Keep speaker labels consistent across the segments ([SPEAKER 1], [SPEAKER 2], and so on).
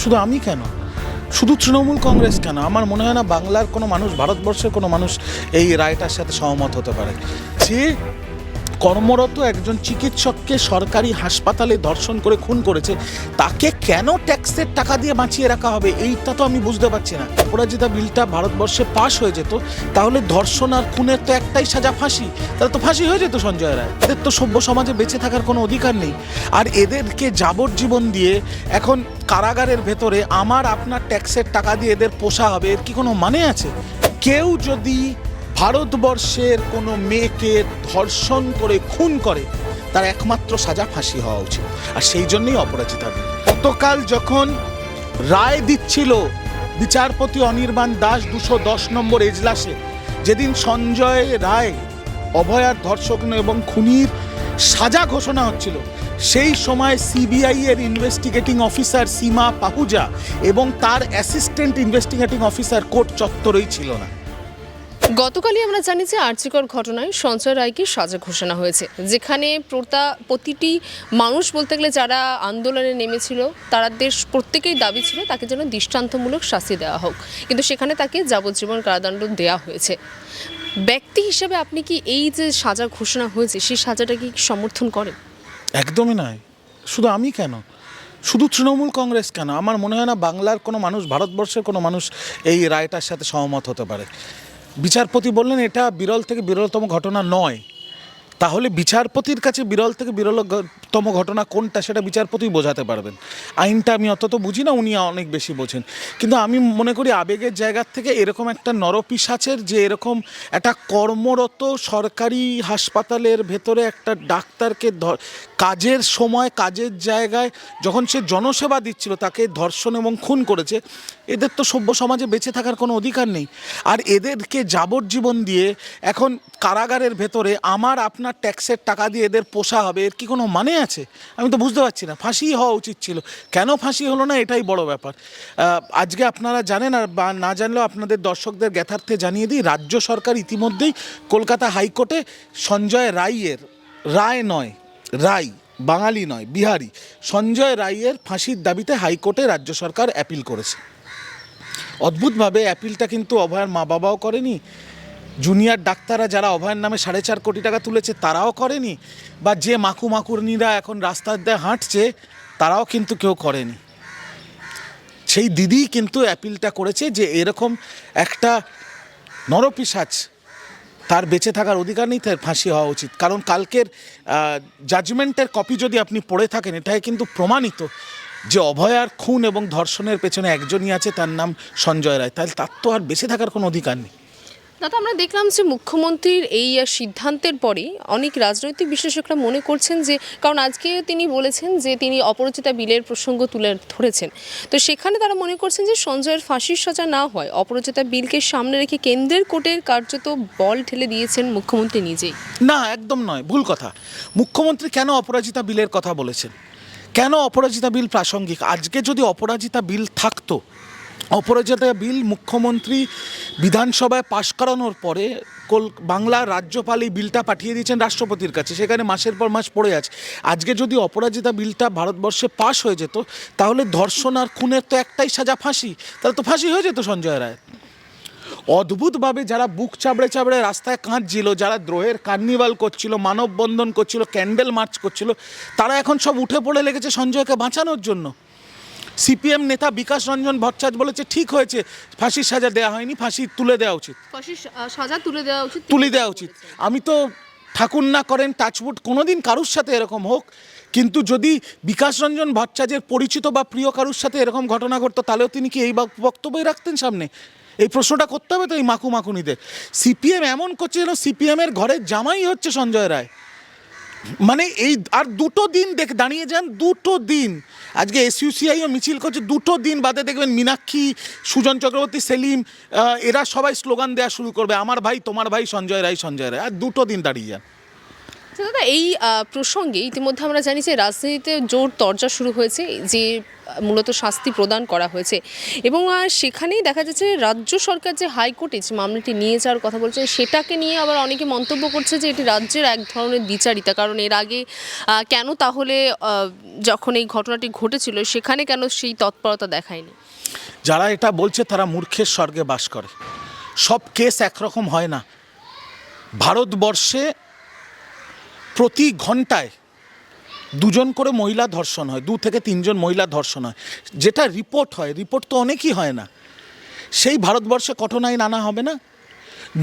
[SPEAKER 1] শুধু আমি কেন, শুধু তৃণমূল কংগ্রেস কেন, আমার মনে হয় না বাংলার কোনো মানুষ, ভারতবর্ষের কোনো মানুষ এই রায়টার সাথে সহমত হতে পারে। যে কর্মরত একজন চিকিৎসককে সরকারি হাসপাতালে ধর্ষণ করে খুন করেছে, তাকে কেন ট্যাক্সের টাকা দিয়ে বাঁচিয়ে রাখা হবে, এইটা তো আমি বুঝতে পারছি না। অপরাজিতা বিলটা ভারতবর্ষে পাশ হয়ে যেত, তাহলে ধর্ষণ আর খুনের তো একটাই সাজা, ফাঁসি। তাহলে তো ফাঁসি হয়ে যেত সঞ্জয় রায়। এদের তো সভ্য সমাজে বেঁচে থাকার কোনো অধিকার নেই। আর এদেরকে যাবজ্জীবন দিয়ে এখন কারাগারের ভেতরে আমার আপনার ট্যাক্সের টাকা দিয়ে এদের পোষা হবে, এর কি কোনো মানে আছে? কেউ যদি ভারতবর্ষের কোনো মেয়েকে ধর্ষণ করে খুন করে, তার একমাত্র সাজা ফাঁসি হওয়া উচিত। আর সেই জন্যই অপরাজিতা বিল। গতকাল যখন রায় দিচ্ছিল বিচারপতি অনির্বাণ দাস 210 নম্বর এজলাসে, যেদিন সঞ্জয় রায় অভয়ার ধর্ষক এবং খুনির সাজা ঘোষণা হচ্ছিল, সেই সময় সিবিআই এর ইনভেস্টিগেটিং অফিসার সীমা পাহুজা এবং তার অ্যাসিস্ট্যান্ট ইনভেস্টিগেটিং অফিসার কোর্ট চত্বরেই ছিল না।
[SPEAKER 2] গতকালই আমরা জানি যে আর্চিকর ঘটনায় সঞ্জয় রায়কে সাজা ঘোষণা হয়েছে, যেখানে প্রতিটি মানুষ বলতে গেলে যারা আন্দোলনে নেমেছিল, তাদের প্রত্যেকেই দাবি ছিল তাকে যেন দৃষ্টান্তমূলক শাস্তি দেওয়া হোক, কিন্তু সেখানে তাকে যাবজ্জীবন কারাদণ্ড দেওয়া হয়েছে। ব্যক্তি হিসেবে আপনি কি এই যে সাজা ঘোষণা হয়েছে সেই সাজাটাকে কি সমর্থন করেন?
[SPEAKER 1] একদমই নয়। শুধু আমি কেন, শুধু তৃণমূল কংগ্রেস কেন, আমার মনে হয় না বাংলার কোনো মানুষ, ভারতবর্ষের কোনো মানুষ এই রায়টার সাথে সহমত হতে পারে। বিচারপতি বললেন এটা বিরল থেকে বিরলতম ঘটনা নয়। তাহলে বিচারপতির কাছে বিরল থেকে বিরলতম ঘটনা কোনটা, সেটা বিচারপতি বোঝাতে পারবেন। আইনটা আমি অত তো বুঝি না, উনি অনেক বেশি বোঝেন। কিন্তু আমি মনে করি আবেগের জায়গার থেকে এরকম একটা নরপিশাচের, যে এরকম একটা কর্মরত সরকারি হাসপাতালের ভেতরে একটা ডাক্তারকে কাজের সময় কাজের জায়গায় যখন সে জনসেবা দিচ্ছিল তাকে ধর্ষণ এবং খুন করেছে, এদের তো সভ্য সমাজে বেঁচে থাকার কোনো অধিকার নেই। আর এদেরকে যাবজ্জীবন দিয়ে এখন কারাগারের ভেতরে আমার আপনার ট্যাক্সের টাকা দিয়ে এদের পোষা হবে, এর কি কোনো মানে আছে? আমি তো বুঝতে পারছি না। ফাঁসিই হওয়া উচিত ছিল, কেন ফাঁসি হলো না এটাই বড় ব্যাপার। আজকে আপনারা জানেন, আর বা না জানলেও আপনাদের দর্শকদের জ্ঞাতার্থে জানিয়ে দিই, রাজ্য সরকার ইতিমধ্যেই কলকাতা হাইকোর্টে সঞ্জয় রায়ের, রায় নয় রায়, বাঙালি নয় বিহারি, সঞ্জয় রায়ের ফাঁসির দাবিতে হাইকোর্টে রাজ্য সরকার অ্যাপিল করেছে। অদ্ভুতভাবে অ্যাপিলটা কিন্তু অভয়ার মা বাবাও করেনি, জুনিয়র ডাক্তাররা যারা অভয়ের নামে 4.5 কোটি টাকা তুলেছে তারাও করেনি, বা যে মাকুনিরা এখন রাস্তার দিয়ে হাঁটছে তারাও কিন্তু কেউ করেনি। সেই দিদি কিন্তু অ্যাপিলটা করেছে যে এরকম একটা নরপিশাচ, তার বেঁচে থাকার অধিকার নেই, তার ফাঁসি হওয়া উচিত। কারণ কালকের জাজমেন্টের কপি যদি আপনি পড়ে থাকেন, এটাই কিন্তু প্রমাণিত যে অভয়ার খুন এবং ধর্ষণের পেছনে একজনই আছে, তার নাম সঞ্জয় রায়। তাহলে তার তো আর বেঁচে থাকার কোনো অধিকার নেই।
[SPEAKER 2] দাদা, আমরা দেখলাম যে মুখ্যমন্ত্রীর এই সিদ্ধান্তের পরে অনেক রাজনৈতিক বিশ্লেষকরা মনে করছেন যে, কারণ আজকে তিনি বলেছেন যে তিনি অপরাজিতা বিলের প্রসঙ্গ তুলে ধরেছেন, তো সেখানে তারা মনে করছেন যে সঞ্জয়ের ফাঁসির সাজা না হয় অপরাজিতা বিলকে সামনে রেখে কেন্দ্রের কোর্টের কার্যত বল ঠেলে দিয়েছেন মুখ্যমন্ত্রী নিজেই।
[SPEAKER 1] না, একদম নয়, ভুল কথা। মুখ্যমন্ত্রী কেন অপরাজিতা বিলের কথা বলেছেন? কেন অপরাজিতা বিল প্রাসঙ্গিক? আজকে যদি অপরাজিতা বিল থাকতো, অপরাজিতা বিল মুখ্যমন্ত্রী বিধানসভায় পাশ করানোর পরে বাংলার রাজ্যপাল এই বিলটা পাঠিয়ে দিয়েছেন রাষ্ট্রপতির কাছে, সেখানে মাসের পর মাস পড়ে আছে। আজকে যদি অপরাজিতা বিলটা ভারতবর্ষে পাশ হয়ে যেত, তাহলে ধর্ষণ আর খুনের তো একটাই সাজা, ফাঁসি। তাহলে তো ফাঁসি হয়ে যেত সঞ্জয় রায়। অদ্ভুতভাবে যারা বুক চাবড়ে চাবড়ে রাস্তায় কাঁদছিল, যারা দ্রোহের কার্নিভাল করছিল, মানববন্ধন করছিল, ক্যান্ডেল মার্চ করছিল, তারা এখন সব উঠে পড়ে লেগেছে সঞ্জয়কে বাঁচানোর জন্য। সিপিএম নেতা বিকাশ রঞ্জন ভট্টাচার্য বলেছে ঠিক হয়েছে, ফাঁসির সাজা দেওয়া হয়নি, ফাঁসি তুলে দেওয়া উচিত,
[SPEAKER 2] ফাঁসির সাজা তুলে দেওয়া উচিত।
[SPEAKER 1] আমি তো ঠাকুর না করেন, টাচউড কোনোদিন কারুর সাথে এরকম হোক, কিন্তু যদি বিকাশ রঞ্জন ভট্টাচার্যের পরিচিত বা প্রিয় কারুর সাথে এরকম ঘটনা ঘটতো, তাহলেও তিনি কি এই বক্তব্যই রাখতেন সামনে? এই প্রশ্নটা করতে হবে তো এই মাকুনিদের। সিপিএম এমন করছে যেন সিপিএমের ঘরের জামাই হচ্ছে সঞ্জয় রায়। মানে এই আর 2 দিন দাঁড়িয়ে যান, 2 দিন। আজকে এসইউসিআইও মিছিল করছে, 2 দিন বাদে দেখবেন মীনাক্ষী, সুজন চক্রবর্তী, সেলিম, এরা সবাই স্লোগান দেওয়া শুরু করবে, আমার ভাই তোমার ভাই সঞ্জয় রায়, সঞ্জয় রায়। আর 2 দিন দাঁড়িয়ে যান,
[SPEAKER 2] আচ্ছা দাদা, এই প্রসঙ্গে ইতিমধ্যে আমরা জানি যে রাজনীতিতে জোর তরজা শুরু হয়েছে, যে মূলত শাস্তি প্রদান করা হয়েছে এবং সেখানেই দেখা যাচ্ছে রাজ্য সরকার যে হাইকোর্টে যে মামলাটি নিয়ে যাওয়ার কথা বলছে সেটাকে নিয়ে আবার অনেকে মন্তব্য করছে যে এটি রাজ্যের এক ধরনের দ্বিচারিতা। কারণ এর আগে কেন তাহলে যখন এই ঘটনাটি ঘটেছিল সেখানে কেন সেই তৎপরতা দেখায়নি?
[SPEAKER 1] যারা এটা বলছে তারা মূর্খের স্বর্গে বাস করে। সব কেস একরকম হয় না। ভারতবর্ষে প্রতি ঘন্টায় 2 জন করে মহিলা ধর্ষণ হয়, 2 থেকে 3 জন মহিলা ধর্ষণ হয়। যেটা রিপোর্ট হয়, রিপোর্ট তো অনেকই হয় না। সেই ভারতবর্ষে কঠোর আইন আনা হবে না?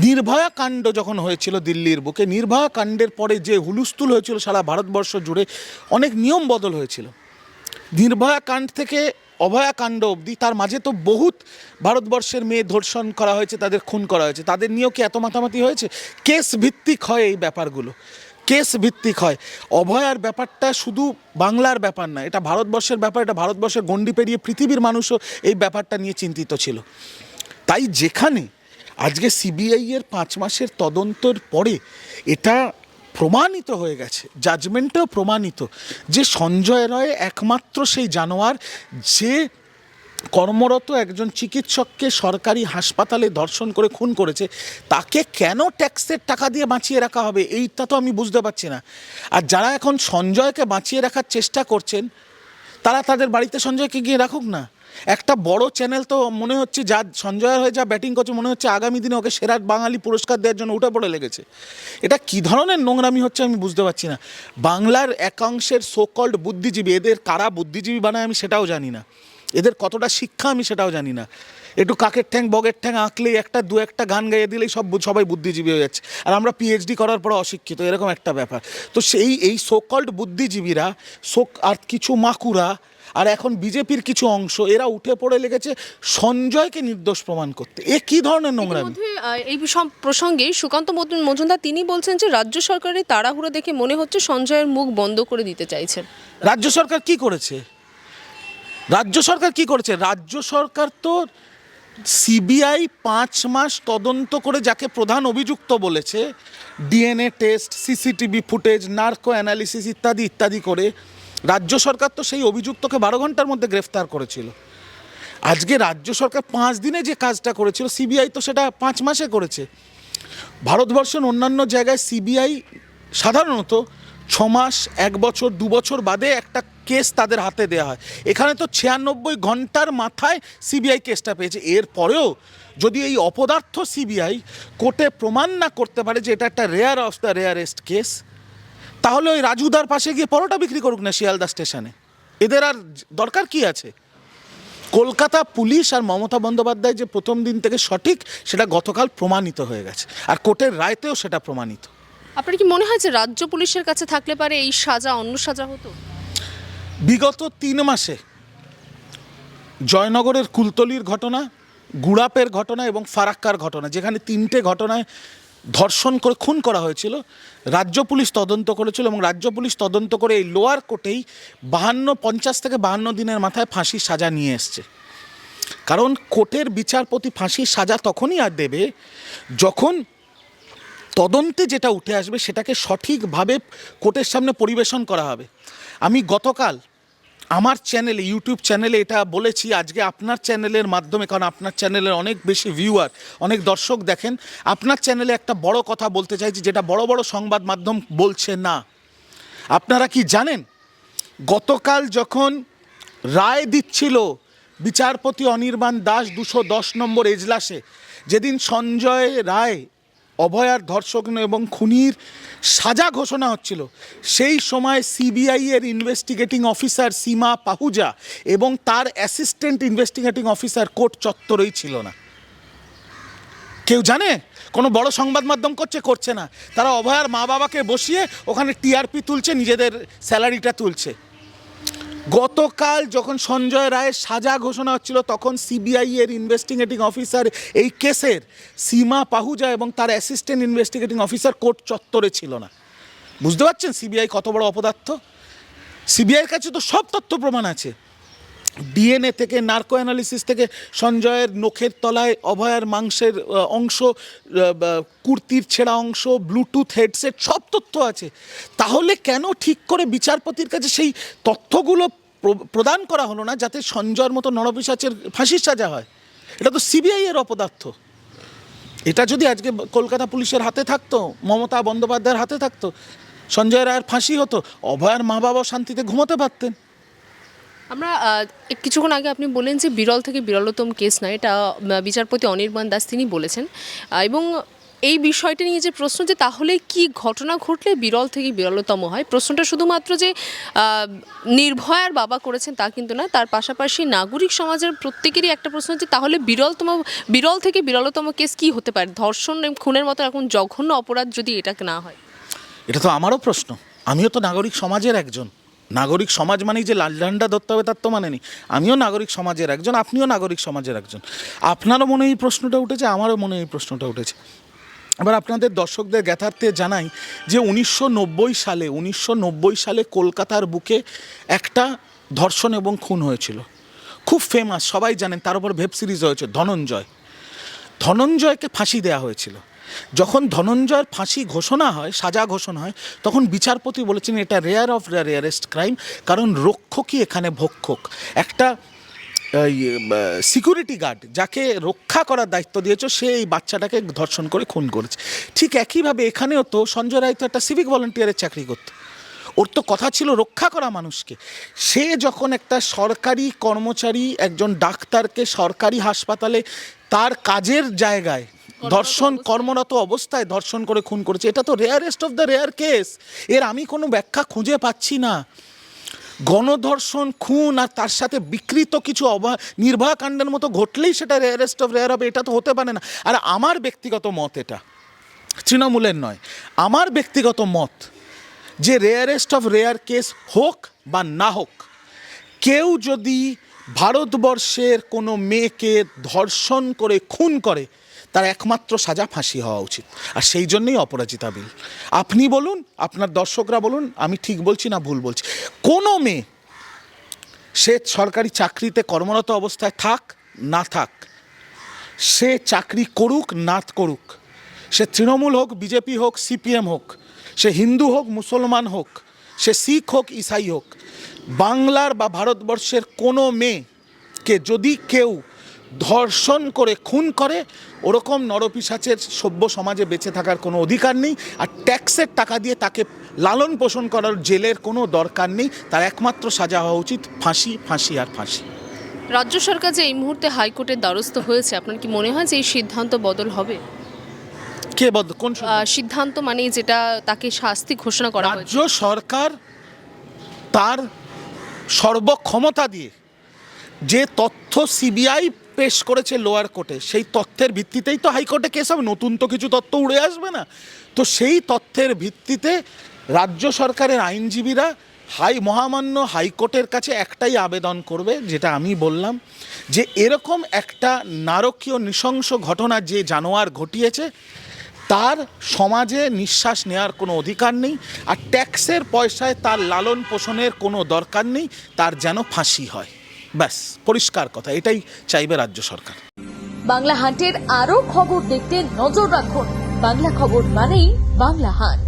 [SPEAKER 1] নির্ভয়া কাণ্ড যখন হয়েছিল দিল্লির বুকে, নির্ভয়া কাণ্ডের পরে যে হুলস্থুল হয়েছিল সারা ভারতবর্ষ জুড়ে, অনেক নিয়ম বদল হয়েছিল। নির্ভয়া কাণ্ড থেকে অভয়া কাণ্ড অবধি, তার মাঝে তো বহুত ভারতবর্ষের মেয়ে ধর্ষণ করা হয়েছে, তাদের খুন করা হয়েছে। তাদের নিয়েও কি এত মাতামাতি হয়েছে? কেস ভিত্তিক হয় এই ব্যাপারগুলো, কেস ভিত্তিক হয়। অভয়ার ব্যাপারটা শুধু বাংলার ব্যাপার না, এটা ভারতবর্ষের ব্যাপার। এটা ভারতবর্ষের গণ্ডি পেরিয়ে পৃথিবীর মানুষও এই ব্যাপারটা নিয়ে চিন্তিত ছিল। তাই যেখানে আজকে সিবিআইয়ের 5 মাসের তদন্তের পরে এটা প্রমাণিত হয়ে গেছে, জাজমেন্টেও প্রমাণিত যে সঞ্জয় রায় একমাত্র সেই জানোয়ার যে কর্মরত একজন চিকিৎসককে সরকারি হাসপাতালে ধর্ষণ করে খুন করেছে, তাকে কেন ট্যাক্সের টাকা দিয়ে বাঁচিয়ে রাখা হবে এইটা তো আমি বুঝতে পারছি না। আর যারা এখন সঞ্জয়কে বাঁচিয়ে রাখার চেষ্টা করছেন তারা তাদের বাড়িতে সঞ্জয়কে গিয়ে রাখুক না। একটা বড় চ্যানেল তো মনে হচ্ছে যা সঞ্জয়ের হয়ে যা ব্যাটিং করছে, মনে হচ্ছে আগামী দিনে ওকে সেরা বাঙালি পুরস্কার দেওয়ার জন্য উঠে পড়ে লেগেছে। এটা কী ধরনের নোংরামি হচ্ছে আমি বুঝতে পারছি না। বাংলার একাংশের সোকল্ড বুদ্ধিজীবী, এদের কারা বুদ্ধিজীবী বানায় আমি সেটাও জানি না, এদের কতটা শিক্ষা আমি সেটাও জানি না। একটু কাকের ঠ্যাং বগের ঠ্যাং আঁকলেই একটা গান গাইয়ে দিলেই সবাই বুদ্ধিজীবী হয়ে যাচ্ছে, আর আমরা পিএইচডি করার পর অশিক্ষিত, এরকম একটা ব্যাপার। তো এই সোকল্ড বুদ্ধিজীবীরা, আর কিছু মাকুরা, আর এখন বিজেপির কিছু অংশ, এরা উঠে পড়ে লেগেছে সঞ্জয়কে নির্দোষ প্রমাণ করতে। এ কি ধরনের নোংরামি?
[SPEAKER 2] এই প্রসঙ্গে সুকান্ত মজুমদার তিনি বলছেন যে রাজ্য সরকারের তাড়াহুড়ো দেখে মনে হচ্ছে সঞ্জয়ের মুখ বন্ধ করে দিতে চাইছেন।
[SPEAKER 1] রাজ্য সরকার কি করেছে? রাজ্য সরকার তো সিবিআই 5 মাস তদন্ত করে যাকে প্রধান অভিযুক্ত বলেছে, DNA test, CCTV footage, narco analysis ইত্যাদি ইত্যাদি করে রাজ্য সরকার তো সেই অভিযুক্তকে 12 ঘন্টার মধ্যে গ্রেফতার করেছিল। আজকে রাজ্য সরকার 5 দিনে যে কাজটা করেছিল, সিবিআই তো সেটা 5 মাসে করেছে। ভারতবর্ষের অন্যান্য জায়গায় সিবিআই সাধারণত 6 মাস, 1 বছর, 2 বছর বাদে একটা কেস তাদের হাতে দেওয়া হয়। এখানে তো 96 ঘন্টার মাথায় সিবিআই কেসটা পেয়েছে। এরপরেও যদি এই অপদার্থ সিবিআই কোর্টে প্রমাণ না করতে পারে যে এটা একটা rare of the rarest case, তাহলে ওই রাজুদার পাশে গিয়ে পরোটা বিক্রি করুক না শিয়ালদা স্টেশনে। এদের আর দরকার কি আছে? কলকাতা পুলিশ আর মমতা বন্দ্যোপাধ্যায় যে প্রথম দিন থেকে সঠিক, সেটা গতকাল প্রমাণিত হয়ে গেছে, আর কোর্টের রায়তেও সেটা প্রমাণিত।
[SPEAKER 2] আপনার কি মনে হয় যে রাজ্য পুলিশের কাছে থাকলে পারে এই সাজা অন্য সাজা হতো?
[SPEAKER 1] বিগত 3 মাসে জয়নগরের কুলতলির ঘটনা, গুড়াপের ঘটনা এবং ফারাক্কার ঘটনা, যেখানে 3টে ঘটনায় ধর্ষণ করে খুন করা হয়েছিল, রাজ্য পুলিশ তদন্ত করেছিল এবং রাজ্য পুলিশ তদন্ত করে এই লোয়ার কোর্টেই 50 থেকে 52 দিনের মাথায় ফাঁসির সাজা নিয়ে এসছে। কারণ কোর্টের বিচারপতি ফাঁসির সাজা তখনই আর দেবে যখন তদন্তে যেটা উঠে আসবে সেটাকে সঠিকভাবে কোর্টের সামনে পরিবেশন করা হবে। আমি গতকাল আমার চ্যানেলে, ইউটিউব চ্যানেলে এটা বলেছি, আজকে আপনার চ্যানেলের মাধ্যমে, কারণ আপনার চ্যানেলের অনেক বেশি ভিউয়ার, অনেক দর্শক দেখেন, আপনার চ্যানেলে একটা বড় কথা বলতে চাইছি যেটা বড় বড় সংবাদ মাধ্যম বলছে না। আপনারা কি জানেন, গতকাল যখন রায় দিচ্ছিল বিচারপতি অনির্বাণ দাস 210 নম্বর এজলাসে, যেদিন সঞ্জয় রায় অভয়ার ধর্ষক এবং খুনির সাজা ঘোষণা হচ্ছিল, সেই সময় সিবিআইয়ের ইনভেস্টিগেটিং অফিসার সীমা পাহুজা এবং তার অ্যাসিস্ট্যান্ট ইনভেস্টিগেটিং অফিসার কোর্ট চত্বরেই ছিল না। কেউ জানে? কোনো বড় সংবাদ মাধ্যম করছে না। তারা অভয়ার মা বাবাকে বসিয়ে ওখানে টিআরপি তুলছে, নিজেদের স্যালারিটা তুলছে। গতকাল যখন সঞ্জয় রায়ের সাজা ঘোষণা হচ্ছিল, তখন সিবিআইয়ের ইনভেস্টিগেটিং অফিসার এই কেসের সীমা পাহুজা এবং তার অ্যাসিস্ট্যান্ট ইনভেস্টিগেটিং অফিসার কোর্ট চত্বরে ছিল না। বুঝতে পারছেন সিবিআই কত বড় অপদার্থ? সিবিআইয়ের কাছে তো সব তথ্য প্রমাণ আছে, ডিএনএ থেকে, নার্কো অ্যানালিসিস থেকে সঞ্জয়ের নখের তলায় অভয়ার মাংসের অংশ, কুর্তির ছেঁড়া অংশ, ব্লুটুথ হেডসেট, সব তথ্য আছে। তাহলে কেন ঠিক করে বিচারপতির কাছে সেই তথ্যগুলো প্রদান করা হলো না, যাতে সঞ্জয়ের মতো নরপিশাচের ফাঁসির সাজা হয়? এটা তো সিবিআই এর অপদার্থ। এটা যদি আজকে কলকাতা পুলিশের হাতে থাকতো, মমতা বন্দ্যোপাধ্যায়ের হাতে থাকতো, সঞ্জয় রায়ের ফাঁসি হতো, অভয়ার মা বাবাও শান্তিতে ঘুমোতে পারতেন।
[SPEAKER 2] আমরা কিছুক্ষণ আগে আপনি বললেন যে বিরল থেকে বিরলতম কেস নয়, এটা বিচারপতি অনির্বাণ দাস তিনি বলেছেন। এবং এই বিষয়টা নিয়ে যে প্রশ্ন, যে তাহলে কি ঘটনা ঘটলে বিরল থেকে বিরলতম হয়? প্রশ্নটা শুধুমাত্র যে নির্ভয়ার বাবা করেছেন তা কিন্তু না, তার পাশাপাশি নাগরিক সমাজের প্রত্যেকেরই একটা প্রশ্ন, যে তাহলে বিরল থেকে বিরলতম কেস কি হতে পারে? ধর্ষণ, খুনের মতো এখন জঘন্য অপরাধ যদি এটা না হয়।
[SPEAKER 1] এটা তো আমারও প্রশ্ন। আমিও তো নাগরিক সমাজের একজন। নাগরিক সমাজ মানেই যে লাল ঝান্ডা ধরতে হবে তার তো মানে নেই। আমিও নাগরিক সমাজের একজন, আপনিও নাগরিক সমাজের একজন। আপনারও মনে এই প্রশ্নটা উঠেছে, আমারও মনে এই প্রশ্নটা উঠেছে। এবার আপনাদের দর্শকদের জ্ঞাতার্থে জানাই যে 1990 সালে কলকাতার বুকে একটা ধর্ষণ এবং খুন হয়েছিল, খুব ফেমাস, সবাই জানেন। তার উপর ওয়েব সিরিজ হয়েছে, ধনঞ্জয়কে ফাঁসি দেওয়া হয়েছিল। যখন ধনঞ্জয়ের ফাঁসি ঘোষণা হয়, সাজা ঘোষণা হয়, তখন বিচারপতি বলেছেন এটা রেয়ার অফ রেয়ারেস্ট ক্রাইম, কারণ রক্ষকই এখানে ভক্ষক। একটা সিকিউরিটি গার্ড যাকে রক্ষা করার দায়িত্ব দিয়েছে, সে এই বাচ্চাটাকে ধর্ষণ করে খুন করেছে। ঠিক একইভাবে এখানেও তো সঞ্জয় রায় তো একটা সিভিক ভলেন্টিয়ারের চাকরি করত, ওর তো কথা ছিল রক্ষা করা মানুষকে। সে যখন একটা সরকারি কর্মচারী, একজন ডাক্তারকে সরকারি হাসপাতালে তার কাজের জায়গায় কর্মরত অবস্থায় ধর্ষণ করে খুন করেছে, এটা তো rarest of the rare case. এর আমি কোনো ব্যাখ্যা খুঁজে পাচ্ছি না। গণধর্ষণ, খুন আর তার সাথে বিকৃত কিছু নির্ভয়া কাণ্ডের মতো ঘটলেই সেটা রেয়ারেস্ট অফ রেয়ার হবে, এটা তো হতে পারে না। আর আমার ব্যক্তিগত মত, এটা তৃণমূলের নয়, আমার ব্যক্তিগত মত, যে রেয়ারেস্ট অফ রেয়ার কেস হোক বা না হোক, কেউ যদি ভারতবর্ষের কোনো মেয়েকে ধর্ষণ করে খুন করে, তার একমাত্র সাজা ফাঁসি হওয়া উচিত। আর সেই জন্যই অপরাজিতা বিল। আপনি বলুন, আপনার দর্শকরা বলুন, আমি ঠিক বলছি না ভুল বলছি। কোনো মেয়ে, সে সরকারি চাকরিতে কর্মরত অবস্থায় থাক না থাক, সে চাকরি করুক না করুক, সে তৃণমূল হোক, বিজেপি হোক, সিপিএম হোক, সে হিন্দু হোক, মুসলমান হোক, সে শিখ হোক, ইসাই হোক, বাংলার বা ভারতবর্ষের কোনো মেয়েকে যদি কেউ ধর্ষণ করে খুন করে, ওরকম নরপিশাচের সভ্য সমাজে বেঁচে থাকার কোনো অধিকার নেই। আর ট্যাক্সের টাকা দিয়ে তাকে লালন পোষণ করার জেলের কোনো দরকার নেই। তার একমাত্র সাজা হওয়া উচিত ফাঁসি, ফাঁসি আর ফাঁসি।
[SPEAKER 2] রাজ্য সরকার যে এই মুহূর্তে হাইকোর্টের দ্বারস্থ হয়েছে, আপনার কি মনে হয় যে এই সিদ্ধান্ত বদল হবে?
[SPEAKER 1] কোন
[SPEAKER 2] সিদ্ধান্ত মানে যেটা তাকে শাস্তি ঘোষণা করা হয়েছে?
[SPEAKER 1] রাজ্য সরকার তার সর্বক্ষমতা দিয়ে যে তথ্য সিবিআই পেশ করেছে লোয়ার কোর্টে, সেই তথ্যের ভিত্তিতেই তো হাইকোর্টে কেস হবে। নতুন তো কিছু তথ্য উড়ে আসবে না। তো সেই তথ্যের ভিত্তিতে রাজ্য সরকারের আইনজীবীরা মহামান্য হাইকোর্টের কাছে একটাই আবেদন করবে, যেটা আমি বললাম, যে এরকম একটা নারকীয় নৃশংস ঘটনা যে জানোয়ার ঘটিয়েছে, তার সমাজে নিঃশ্বাস নেওয়ার কোনো অধিকার নেই। আর ট্যাক্সের পয়সায় তার লালন পোষণের কোনো দরকার নেই। তার যেন ফাঁসি হয়, ব্যাস, পরিষ্কার কথা। এটাই চাইবে রাজ্য সরকার।
[SPEAKER 3] বাংলা হান্টের আরো খবর দেখতে নজর রাখুন। বাংলা খবর মানেই বাংলা হান্ট।